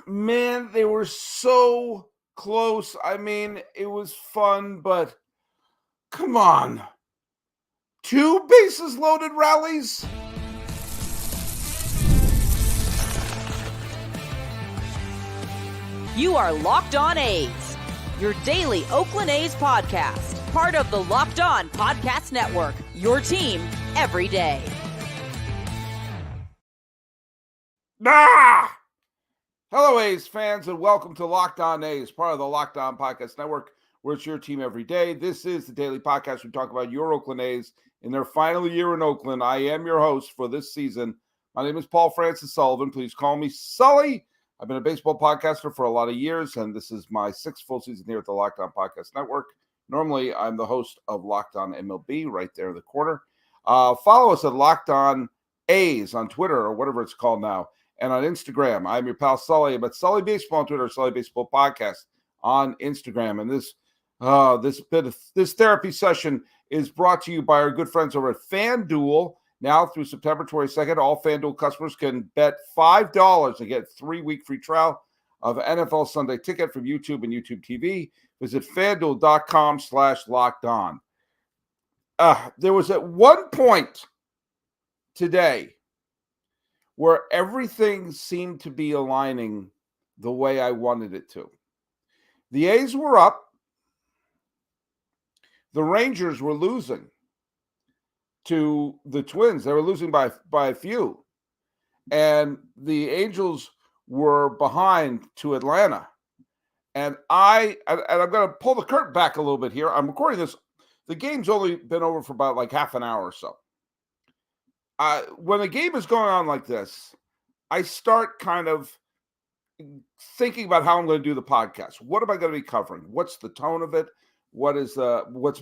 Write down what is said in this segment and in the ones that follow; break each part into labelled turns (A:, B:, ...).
A: Man, they were so close. I mean, it was fun, but come on. 2 bases loaded rallies?
B: You are Locked On A's, your daily Oakland A's podcast, part of the Locked On Podcast Network, your team every day.
A: Hello, A's fans, and welcome to Locked On A's, part of the Locked On Podcast Network, where it's your team every day. This is the daily podcast. We talk about your Oakland A's in their final year in Oakland. I am your host for this season. My name is Paul Francis Sullivan. Please call me Sully. I've been a baseball podcaster for a lot of years, and this is my 6th full season here at the Locked On Podcast Network. Normally, I'm the host of Locked On MLB right there in the corner. Follow us at Locked On A's on Twitter or whatever it's called now. And on Instagram, I'm your pal Sully, but Sully Baseball on Twitter, Sully Baseball Podcast on Instagram. And this therapy session is brought to you by our good friends over at FanDuel. Now through September 22nd, all FanDuel customers can bet $5 and get a 3-week free trial of NFL Sunday Ticket from YouTube and YouTube TV. Visit FanDuel.com/lockedon. There was at one point today where everything seemed to be aligning the way I wanted it to. The A's were up. The Rangers were losing to the Twins. They were losing by a few. And the Angels were behind to Atlanta. And I'm going to pull the curtain back a little bit here. I'm recording this. The game's only been over for about like half an hour or so. When a game is going on like this, I start kind of thinking about how I'm going to do the podcast. What am I going to be covering? What's the tone of it? What's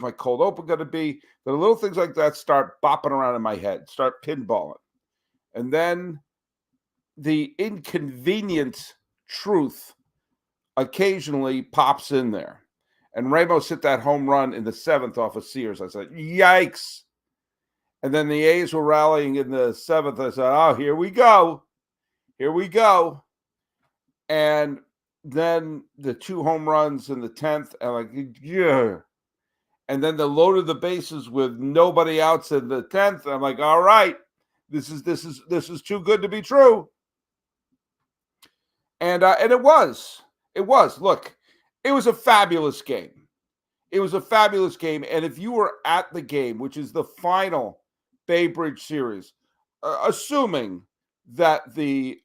A: my cold open going to be? The little things like that start bopping around in my head, start pinballing. And then the inconvenient truth occasionally pops in there. And Ramos hit that home run in the 7th off of Sears. I said, yikes. And then the A's were rallying in the 7th. I said, oh, here we go. Here we go. And then the 2 home runs in the 10th. And like, yeah. And then the load of the bases with nobody outs in the 10th. I'm like, all right, this is too good to be true. And it was. It was. Look, it was a fabulous game. It was a fabulous game. And if you were at the game, which is the final Bay Bridge series, assuming that the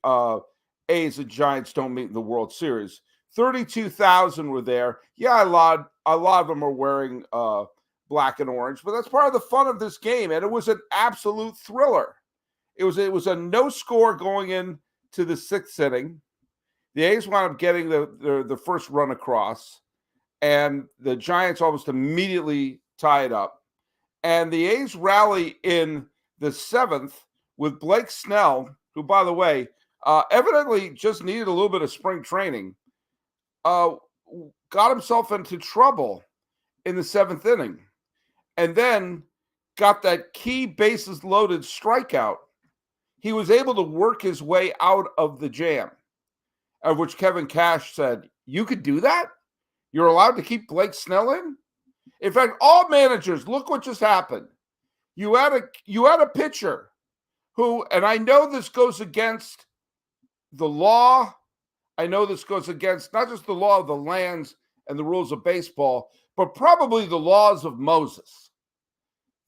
A: A's and Giants don't meet in the World Series, 32,000 were there. Yeah, a lot of them are wearing black and orange, but that's part of the fun of this game. And it was an absolute thriller. It was a no score going into the 6th inning. The A's wound up getting the first run across, and the Giants almost immediately tie it up. And the A's rally in the 7th with Blake Snell, who, by the way, evidently just needed a little bit of spring training, got himself into trouble in the 7th inning, and then got that key bases loaded strikeout. He was able to work his way out of the jam, of which Kevin Cash said, you could do that? You're allowed to keep Blake Snell in? In fact, all managers, look what just happened. You had a pitcher who, and I know this goes against the law. I know this goes against not just the law of the lands and the rules of baseball, but probably the laws of Moses,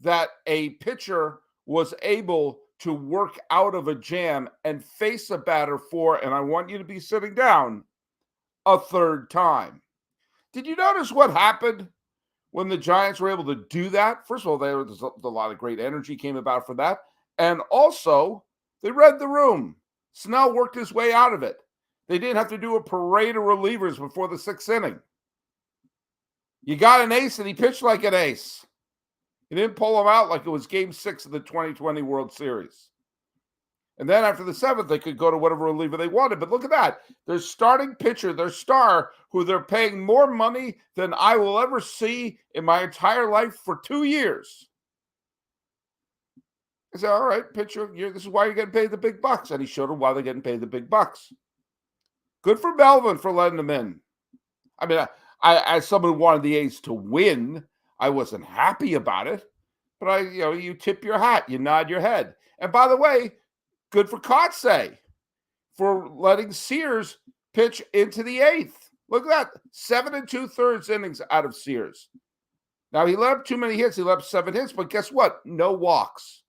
A: that a pitcher was able to work out of a jam and face a batter for, and I want you to be sitting down, a 3rd time. Did you notice what happened when the Giants were able to do that? First of all, there was a lot of great energy came about for that. And also, they read the room. Snell worked his way out of it. They didn't have to do a parade of relievers before the 6th inning. You got an ace, and he pitched like an ace. He didn't pull him out like it was Game 6 of the 2020 World Series. And then after the 7th, they could go to whatever reliever they wanted. But look at that. Their starting pitcher, their star, who they're paying more money than I will ever see in my entire life for 2 years. I said, all right, pitcher, this is why you're getting paid the big bucks. And he showed them why they're getting paid the big bucks. Good for Melvin for letting them in. I mean, I as someone who wanted the A's to win, I wasn't happy about it. But you tip your hat, you nod your head. And by the way, good for Kotsay for letting Sears pitch into the 8th. Look at that. 7 2/3 innings out of Sears. Now, he let up too many hits. He let up 7 hits, but guess what? No walks.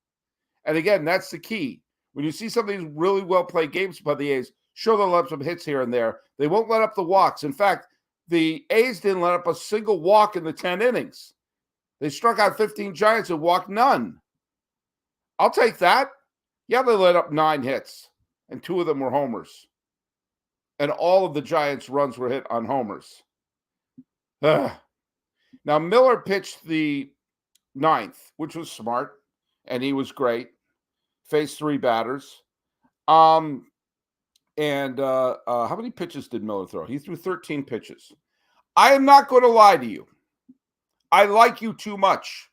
A: And again, that's the key. When you see some of these really well-played games by the A's, sure, they'll let up some hits here and there. They won't let up the walks. In fact, the A's didn't let up a single walk in the 10 innings. They struck out 15 Giants and walked none. I'll take that. Yeah, they let up 9 hits, and 2 of them were homers. And all of the Giants' runs were hit on homers. Ugh. Now, Miller pitched the 9th, which was smart, and he was great. Faced 3 batters. And how many pitches did Miller throw? He threw 13 pitches. I am not going to lie to you. I like you too much,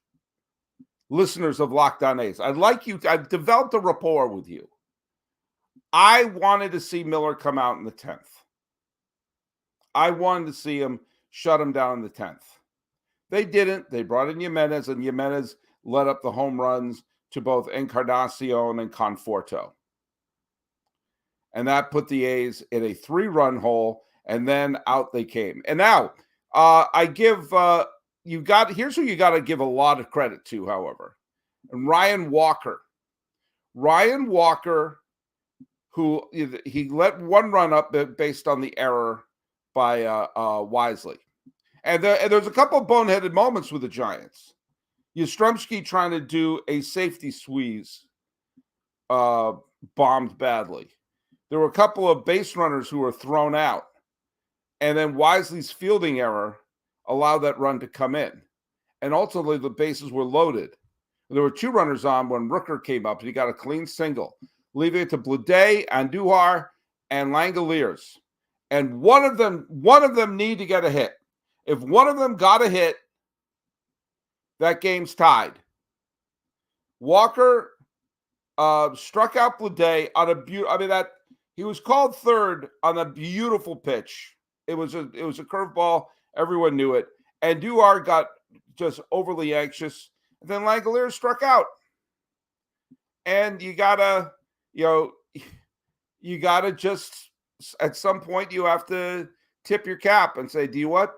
A: listeners of Locked On A's. I like you. I've developed a rapport with you. I wanted to see Miller come out in the 10th. I wanted to see him shut him down in the 10th. They didn't. They brought in Jimenez, and Jimenez led up the home runs to both Encarnacion and Conforto. And that put the A's in a 3-run hole, and then out they came. And now I give here's who you got to give a lot of credit to, however. And Ryan Walker. Ryan Walker, who he let 1 run up based on the error by Wisely. And there's a couple of boneheaded moments with the Giants. Yastrzemski trying to do a safety squeeze bombed badly. There were a couple of base runners who were thrown out. And then Wisely's fielding error allowed that run to come in. And ultimately, the bases were loaded. There were 2 runners on when Rooker came up, and he got a clean single, leaving it to Bleday, Andujar, and Langoliers. And one of them need to get a hit. If one of them got a hit, that game's tied. Walker struck out Bleday on a he was called third on a beautiful pitch. It was a curveball. Everyone knew it. And Duar got just overly anxious. And then Langoliers struck out. And you gotta just at some point you have to tip your cap and say, do you what?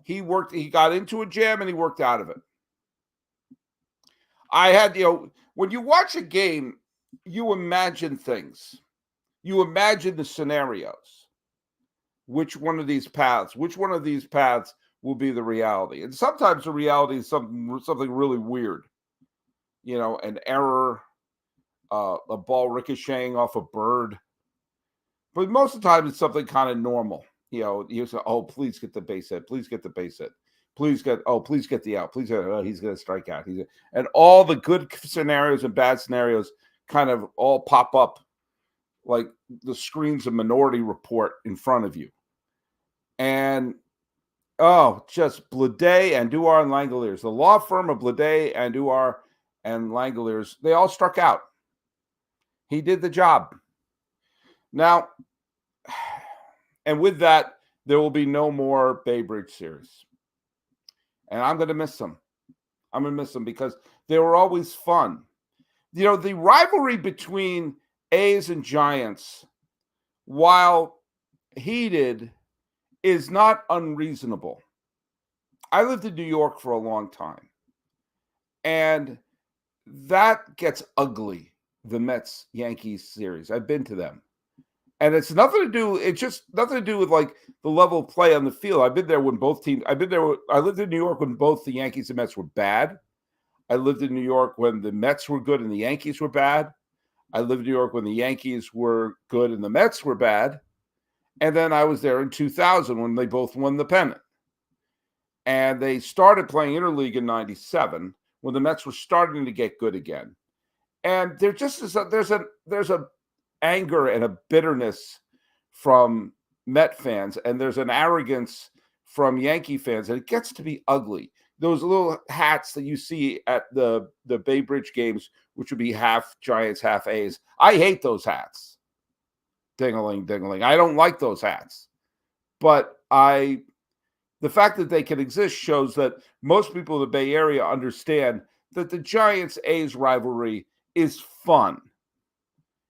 A: He got into a jam and he worked out of it. I had, when you watch a game, you imagine things. You imagine the scenarios. Which one of these paths will be the reality? And sometimes the reality is something really weird. An error, a ball ricocheting off a bird. But most of the time, it's something kind of normal. You say, oh, please get the base hit. Please get the base hit. Please get the out. He's going to strike out. And all the good scenarios and bad scenarios kind of all pop up like the screens of Minority Report in front of you. And, just Bleday, Andujar, and Langoliers. The law firm of Bleday, Andujar, and Langoliers, they all struck out. He did the job. Now, and with that, there will be no more Bay Bridge series. And I'm going to miss them. I'm going to miss them because they were always fun. The rivalry between A's and Giants, while heated, is not unreasonable. I lived in New York for a long time. And that gets ugly, the Mets-Yankees series. I've been to them. And it's just nothing to do with like the level of play on the field. I lived in New York when both the Yankees and Mets were bad. I lived in New York when the Mets were good and the Yankees were bad. I lived in New York when the Yankees were good and the Mets were bad. And then I was there in 2000 when they both won the pennant. And they started playing interleague in 97 when the Mets were starting to get good again. And there just is there's a anger and a bitterness from Met fans, and there's an arrogance from Yankee fans, and it gets to be ugly. Those little hats that you see at the Bay Bridge games, which would be half Giants, half A's. I hate those hats. Ding-a-ling, ding-a-ling. I don't like those hats. But the fact that they can exist shows that most people in the Bay Area understand that the Giants-A's rivalry is fun.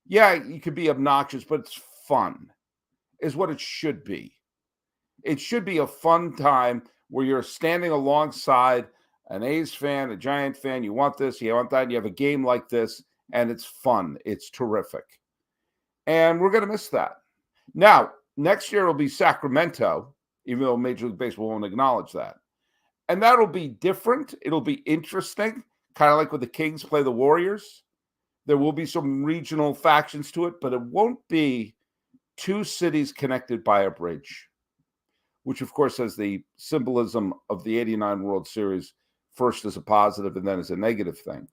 A: Yeah, you could be obnoxious, but it's fun, is what it should be. It should be a fun time where you're standing alongside an A's fan, a Giant fan. You want this, you want that, you have a game like this, and it's fun. It's terrific. And we're going to miss that. Now, next year will be Sacramento, even though Major League Baseball won't acknowledge that. And that'll be different. It'll be interesting, kind of like when the Kings play the Warriors. There will be some regional factions to it, but it won't be two cities connected by a bridge, which, of course, has the symbolism of the 89 World Series, first as a positive and then as a negative thing.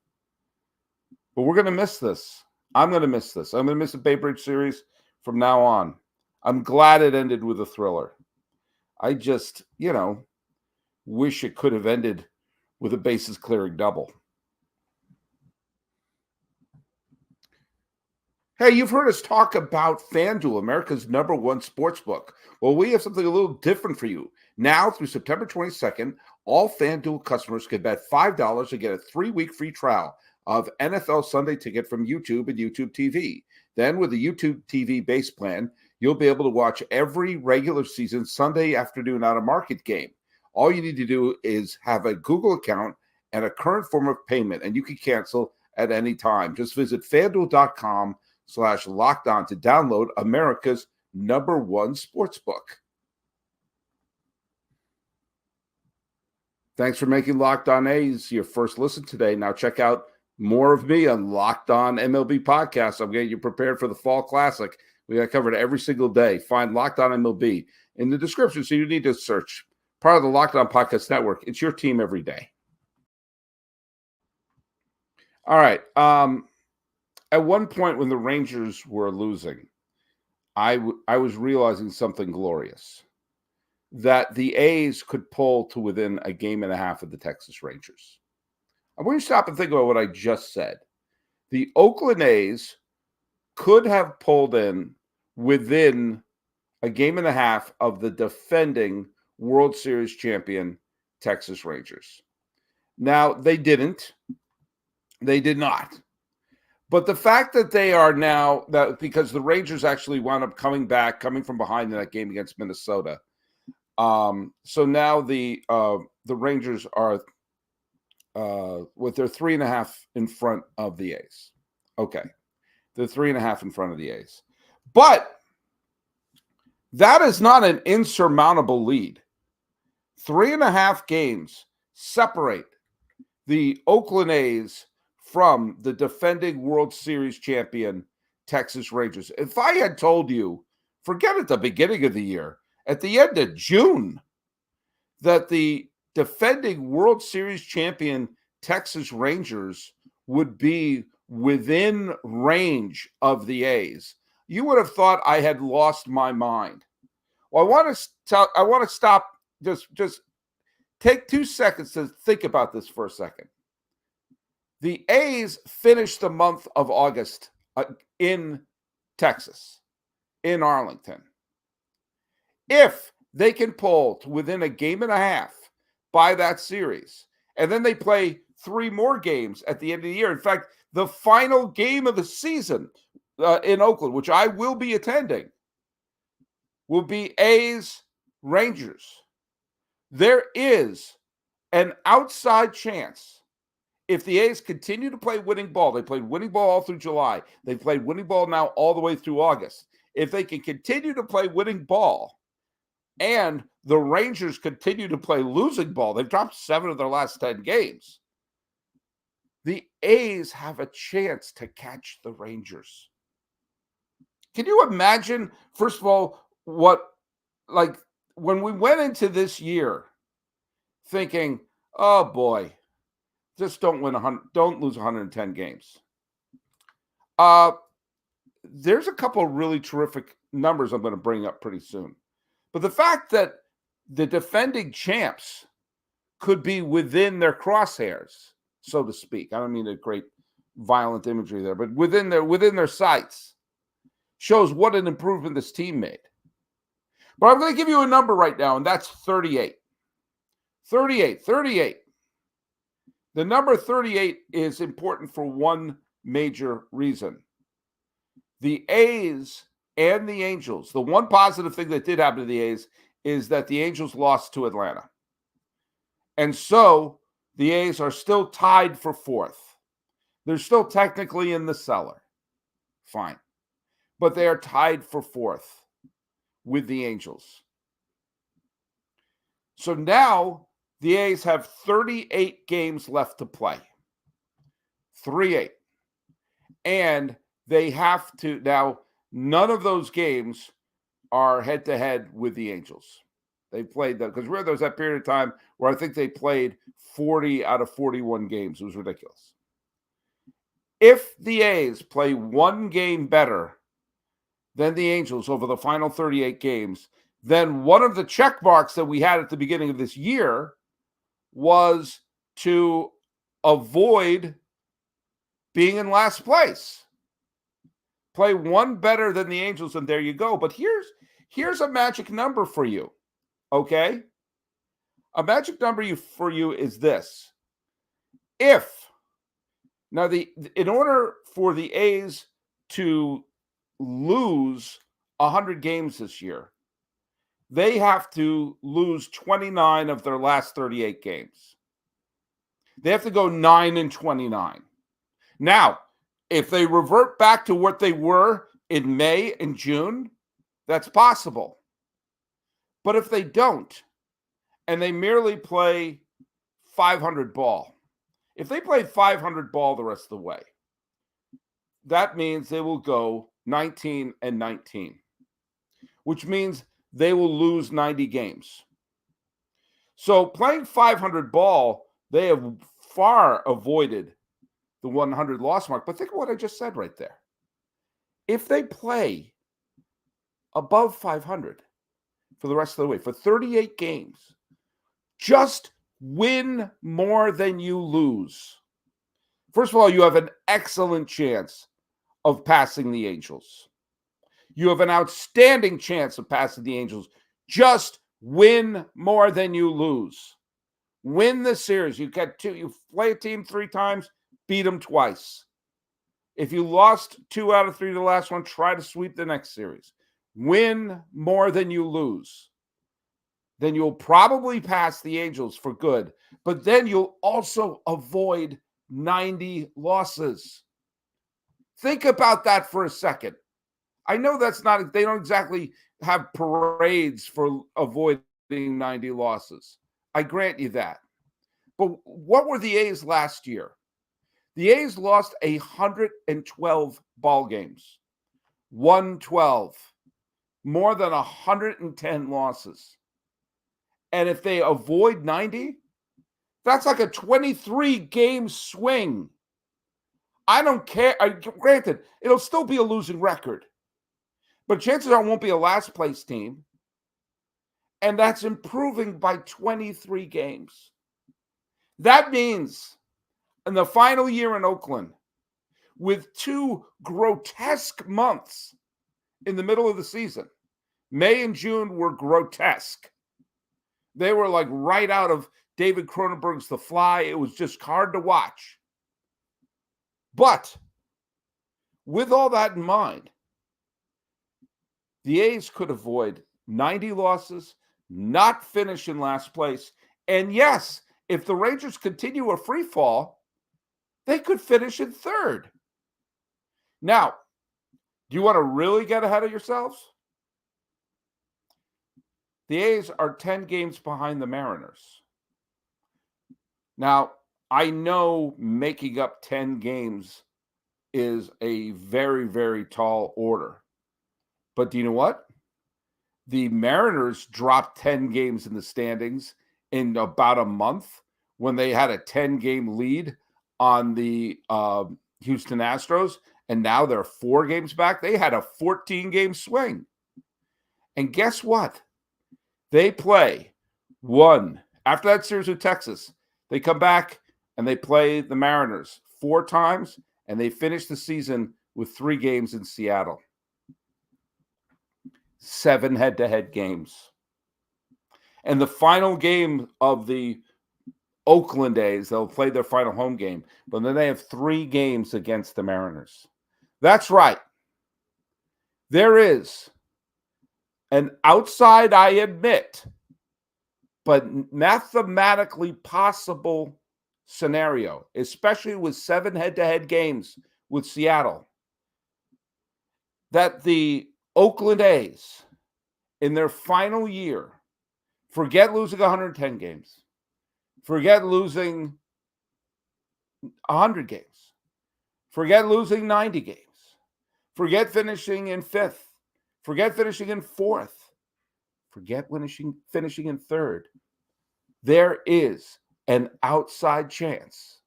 A: But we're going to miss this. I'm going to miss this. I'm going to miss the Bay Bridge Series from now on. I'm glad it ended with a thriller. I just, wish it could have ended with a bases clearing double. Hey, you've heard us talk about FanDuel, America's #1 sportsbook. Well, we have something a little different for you. Now through September 22nd, all FanDuel customers can bet $5 to get a 3-week free trial of NFL Sunday Ticket from YouTube and YouTube TV. Then with the YouTube TV base plan, you'll be able to watch every regular season Sunday afternoon out of market game. All you need to do is have a Google account and a current form of payment, and you can cancel at any time. Just visit FanDuel.com/lockedon to download America's #1 sportsbook. Thanks for making Locked On A's your first listen today. Now check out more of me on Locked On MLB Podcast. I'm getting you prepared for the Fall Classic. We got covered every single day. Find Locked On MLB in the description, so you need to search. Part of the Locked On Podcast Network. It's your team every day. All right. At one point when the Rangers were losing, I was realizing something glorious, that the A's could pull to within a game and a half of the Texas Rangers. I want you to stop and think about what I just said. The Oakland A's could have pulled in within a game and a half of the defending World Series champion Texas Rangers. Now, they didn't. They did not. But the fact that they are now, that because the Rangers actually wound up coming from behind in that game against Minnesota. So now the Rangers are with their 3.5 in front of the A's. Okay. They're 3.5 in front of the A's. But that is not an insurmountable lead. 3.5 games separate the Oakland A's from the defending World Series champion Texas Rangers. If I had told you, forget at the beginning of the year, at the end of June, that the defending World Series champion Texas Rangers would be within range of the A's, you would have thought I had lost my mind. Well, I want to stop. Just take 2 seconds to think about this for a second. The A's finished the month of August in Texas, in Arlington. If they can pull to within a game and a half by that series, and then they play 3 more games at the end of the year. In fact, the final game of the season in Oakland, which I will be attending, will be A's Rangers. There is an outside chance, if the A's continue to play winning ball, they played winning ball all through July, they played winning ball now all the way through August. If they can continue to play winning ball and the Rangers continue to play losing ball, they've dropped 7 of their last 10 games, the A's have a chance to catch the Rangers. Can you imagine, first of all, when we went into this year thinking, oh boy, just don't lose 110 games. There's a couple of really terrific numbers I'm going to bring up pretty soon. But the fact that the defending champs could be within their crosshairs, so to speak. I don't mean a great violent imagery there, but within their sights shows what an improvement this team made. But I'm going to give you a number right now, and that's 38. 38. The number 38 is important for one major reason. The A's and the Angels, the one positive thing that did happen to the A's is that the Angels lost to Atlanta. And so the A's are still tied for fourth. They're still technically in the cellar. Fine. But they are tied for fourth with the Angels. So now the A's have 38 games left to play. 38. And they have to, now, none of those games are head-to-head with the Angels. They played them, because there was that period of time where I think they played 40 out of 41 games. It was ridiculous. If the A's play one game better than the Angels over the final 38 games, then one of the check marks that we had at the beginning of this year was to avoid being in last place. Play one better than the Angels, and there you go. But here's a magic number for you, okay? A magic number for you is this. In order for the A's to lose 100 games this year, they have to lose 29 of their last 38 games. They have to go 9-29. Now, if they revert back to what they were in May and June, that's possible. But if they don't, and they merely play 500 ball, if they play 500 ball the rest of the way, that means they will go 19-19, which means they will lose 90 games. So playing 500 ball, they have far avoided the 100 loss mark. But think of what I just said right there. If they play above 500 for the rest of the way, for 38 games, just win more than you lose. First of all, you have an excellent chance of passing the Angels. You have an outstanding chance of passing the Angels. Just win more than you lose. Win the series. You play a team 3 times, beat them twice. If you lost 2 out of 3 to the last one, try to sweep the next series. Win more than you lose. Then you'll probably pass the Angels for good. But then you'll also avoid 90 losses. Think about that for a second. I know they don't exactly have parades for avoiding 90 losses. I grant you that. But what were the A's last year? The A's lost 112 ball games. 112. More than 110 losses. And if they avoid 90, that's like a 23-game swing. I don't care. Granted, it'll still be a losing record. But chances are it won't be a last place team. And that's improving by 23 games. That means in the final year in Oakland, with 2 grotesque months in the middle of the season, May and June were grotesque. They were like right out of David Cronenberg's The Fly. It was just hard to watch. But with all that in mind, the A's could avoid 90 losses, not finish in last place. And yes, if the Rangers continue a free fall, they could finish in 3rd. Now, do you want to really get ahead of yourselves? The A's are 10 games behind the Mariners. Now, I know making up 10 games is a very, very tall order. But do you know what? The Mariners dropped 10 games in the standings in about a month when they had a 10-game lead on the Houston Astros, and now they're 4 games back. They had a 14-game swing. And guess what? They play one. After that series with Texas, they come back and they play the Mariners 4 times, and they finish the season with 3 games in Seattle. 7 head-to-head games. And the final game of the Oakland A's, they'll play their final home game, but then they have 3 games against the Mariners. That's right. There is an outside, I admit, but mathematically possible scenario, especially with 7 head-to-head games with Seattle, that the Oakland A's, in their final year, forget losing 110 games, forget losing 100 games, forget losing 90 games, forget finishing in 5th, forget finishing in 4th, forget finishing in 3rd. There is an outside chance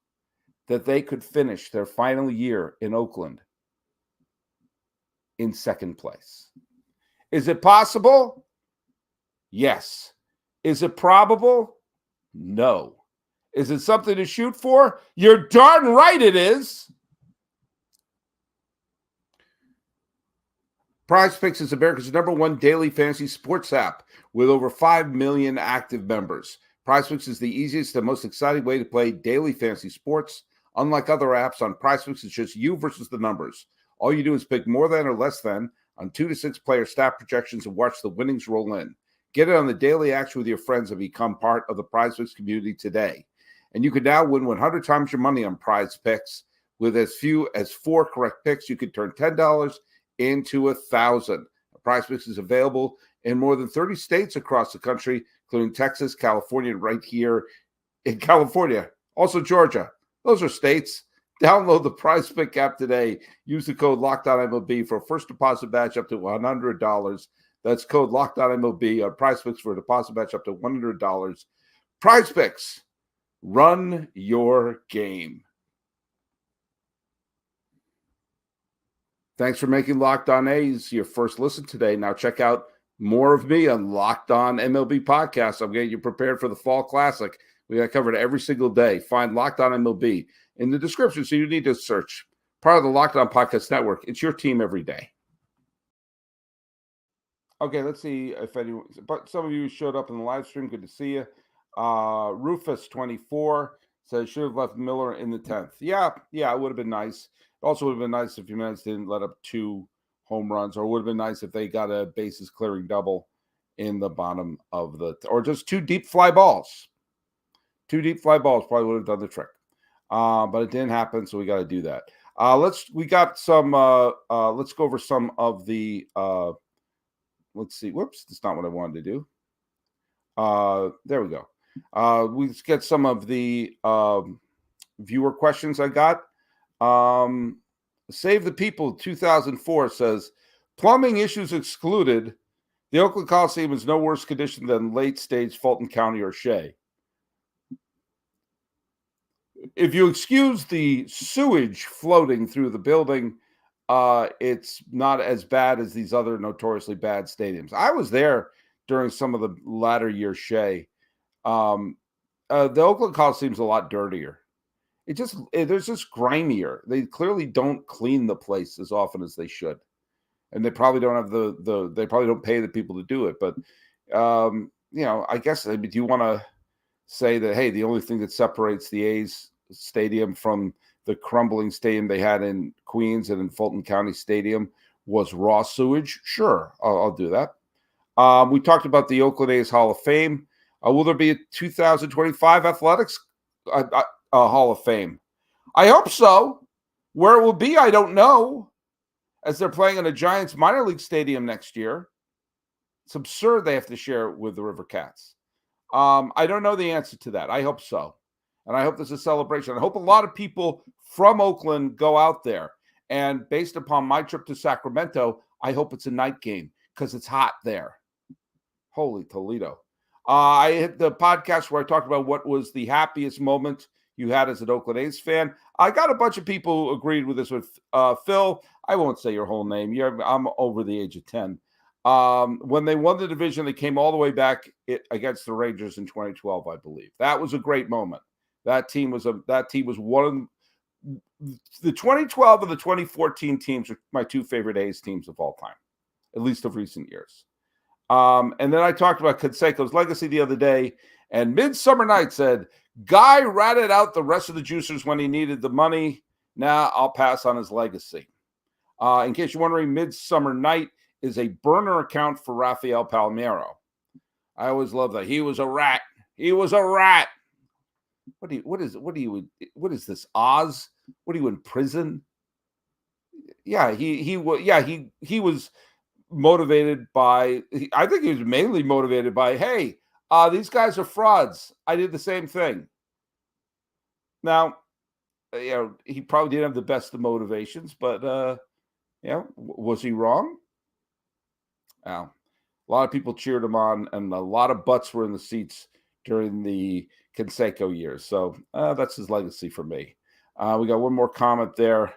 A: that they could finish their final year in Oakland in 2nd place. Is it possible? Yes. Is it probable? No. Is it something to shoot for? You're darn right it is. PrizePicks is America's #1 daily fantasy sports app with over 5 million active members. PrizePicks is the easiest and most exciting way to play daily fantasy sports. Unlike other apps, on PrizePicks, it's just you versus the numbers. All you do is pick more than or less than on 2 to 6 player stat projections and watch the winnings roll in. Get it on the daily action with your friends and become part of the PrizePicks community today. And you can now win 100 times your money on PrizePicks. With as few as 4 correct picks, you can turn $10 into $1,000. PrizePicks is available in more than 30 states across the country, including Texas, California, and right here in California. Also Georgia. Those are states. Download the PrizePick app today. Use the code LOCKEDONMLB for a first deposit match up to $100. That's code LOCKEDONMLB on PrizePicks for a deposit match up to $100. PrizePicks. Run your game. Thanks for making Locked On A's your first listen today. Now check out more of me on Locked On MLB Podcast. I'm getting you prepared for the Fall Classic. We got covered every single day. Find Locked On MLB in the description, so you need to search. Part of the Locked On Podcast Network. It's your team every day. Okay, let's see if anyone, but some of you showed up in the live stream. Good to see you. Rufus24 says, should have left Miller in the 10th. Yeah, it would have been nice. It also would have been nice if Jimenez didn't let up 2 home runs, or it would have been nice if they got a bases clearing double in the bottom of the, or just 2 deep fly balls. 2 deep fly balls probably would have done the trick. But it didn't happen, so we got to do that. Let's go over some of the, let's see. Whoops, that's not what I wanted to do. There we go. We get some of the viewer questions I got. Save the People 2004 says, plumbing issues excluded. The Oakland Coliseum is no worse condition than late stage Fulton County or Shea. If you excuse the sewage floating through the building, it's not as bad as these other notoriously bad stadiums. I was there during some of the latter year Shea. The Oakland Coliseum's a lot dirtier. There's just grimier. They clearly don't clean the place as often as they should, and they probably don't have they probably don't pay the people to do it. But I guess, do you want to say that, hey, the only thing that separates the A's stadium from the crumbling stadium they had in Queens and in Fulton County Stadium was raw sewage? Sure, I'll do that. We talked about the Oakland A's Hall of Fame. Will there be a 2025 Athletics Hall of Fame? I hope so. Where it will be, I don't know, as they're playing in a Giants minor league stadium next year. It's absurd they have to share it with the River Cats. I don't know the answer to that. I hope so. And I hope there's a celebration. I hope a lot of people from Oakland go out there. And based upon my trip to Sacramento, I hope it's a night game because it's hot there. Holy Toledo. I hit the podcast where I talked about what was the happiest moment you had as an Oakland A's fan. I got a bunch of people who agreed with this with Phil. I won't say your whole name. I'm over the age of 10. When they won the division, they came all the way back against the Rangers in 2012, I believe. That was a great moment. That team was one of the 2012 and the 2014 teams are my 2 favorite A's teams of all time. at least of recent years. And then I talked about Canseco's legacy the other day, and Midsummer Night said, guy ratted out the rest of the juicers when he needed the money. Now I'll pass on his legacy. In case you're wondering, Midsummer Night is a burner account for Rafael Palmeiro. I always love that. He was a rat. He was a rat. What is this, Oz? What are you, in prison? Yeah, he was motivated by, I think he was mainly motivated by, hey, these guys are frauds. I did the same thing. Now, he probably didn't have the best of motivations, but was he wrong? Now, a lot of people cheered him on, and a lot of butts were in the seats during the Canseco years. So that's his legacy for me. We got one more comment there.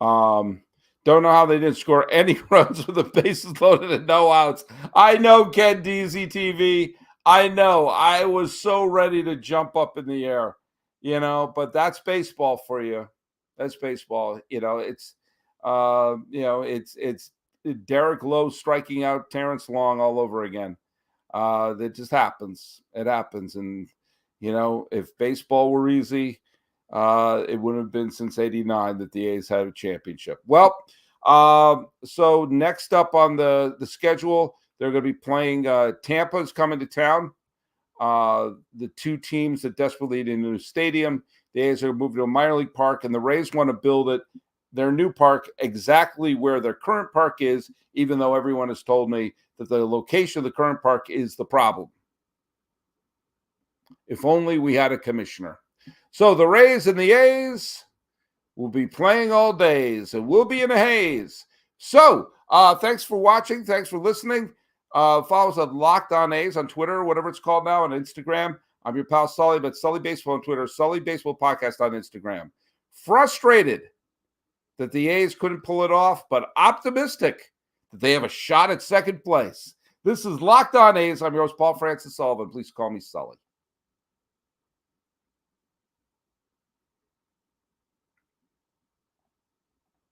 A: Don't know how they didn't score any runs with the bases loaded and no outs. I know, Ken DZ TV. I know. I was so ready to jump up in the air, but that's baseball for you. That's baseball. It's Derek Lowe striking out Terrence Long all over again. That just happens. It happens. And, if baseball were easy, it wouldn't have been since '89 that the A's had a championship. Well, so next up on the schedule, they're going to be playing Tampa's coming to town. The two teams that desperately need a new stadium. The A's are moving to a minor league park, and the Rays want to build their new park exactly where their current park is, even though everyone has told me that the location of the current park is the problem. If only we had a commissioner. So the Rays and the A's will be playing all days, and we'll be in a haze. So thanks for watching. Thanks for listening. Follow us at Locked On A's on Twitter, or whatever it's called now, on Instagram. I'm your pal Sully, but Sully Baseball on Twitter, Sully Baseball Podcast on Instagram. Frustrated that the A's couldn't pull it off, but optimistic that they have a shot at second place. This is Locked On A's. I'm your host, Paul Francis Sullivan. Please call me Sully.